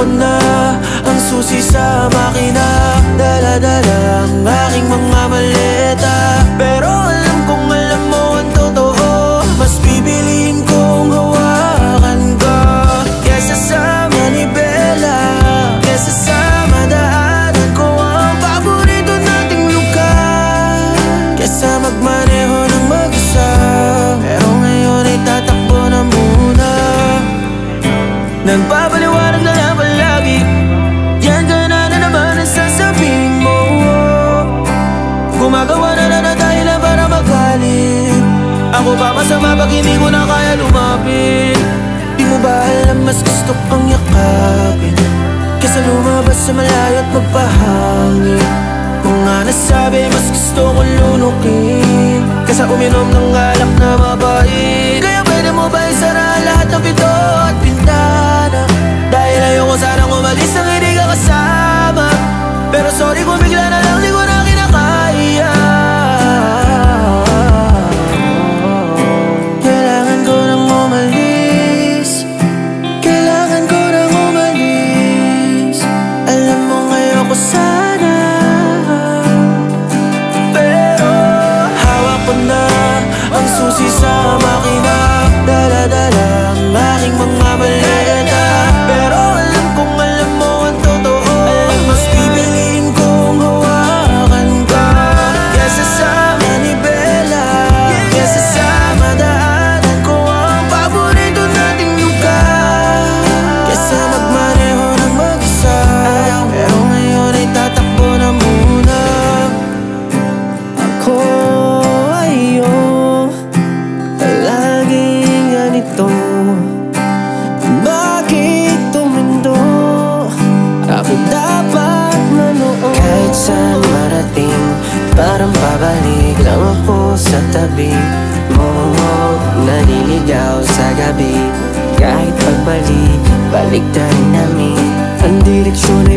ko na ang susi sa makina. Dala-dala ang aking mga maleta, pero alam kong alam mo ang totoo. Mas bibiliin kong hawakan ka kesa sa manibela, kesa sa madaanan ko ang paborito nating lugar, kesa magmaneho ng mag-isa. Pero ngayon ay tatakbo na muna. Nagpapaliwanag na lang palagi, yan ka na naman ang sasabihin mo. Gumagawa na tayo lang para magalit. Ako ba masama pag hindi ko na kaya lumapit? Di mo ba alam mas gusto kong yakapin kesa lumabas sa malayo at magpahangin? Mga nasabi mas gusto kong lunukin kesa uminom ng alak na mabait. Kaya pwede mo ba isara lahat ng pinto at bintana? Dahil ayoko sanang umalis nang hindi ka kasama. Pero sorry kung bigla na lang di ko na kinakaya. Kailangan ko nang umalis, kailangan ko nang umalis. Alam mo ngayon ko sana, pero hawak ko na ang susi sa makina. Dala-dala ang aking mga maleta, pero alam kong alam mo ang totoo. Mas bibiliin kong hawakan ka kesa sa manibela, kesa sa madaanan ko ang paborito nating lugar, kesa magmaneho ng mag-isa. Pero ngayon ay tatakbo na muna. Ako ayaw palaging ganito. Bakit tumindo? Ako dapat na noon. Kahit saan marating, parang pabalik lang ako sa tabi mo. Naliligaw sa gabi, kahit pagbalik, balik tayo namin. Ang direksyon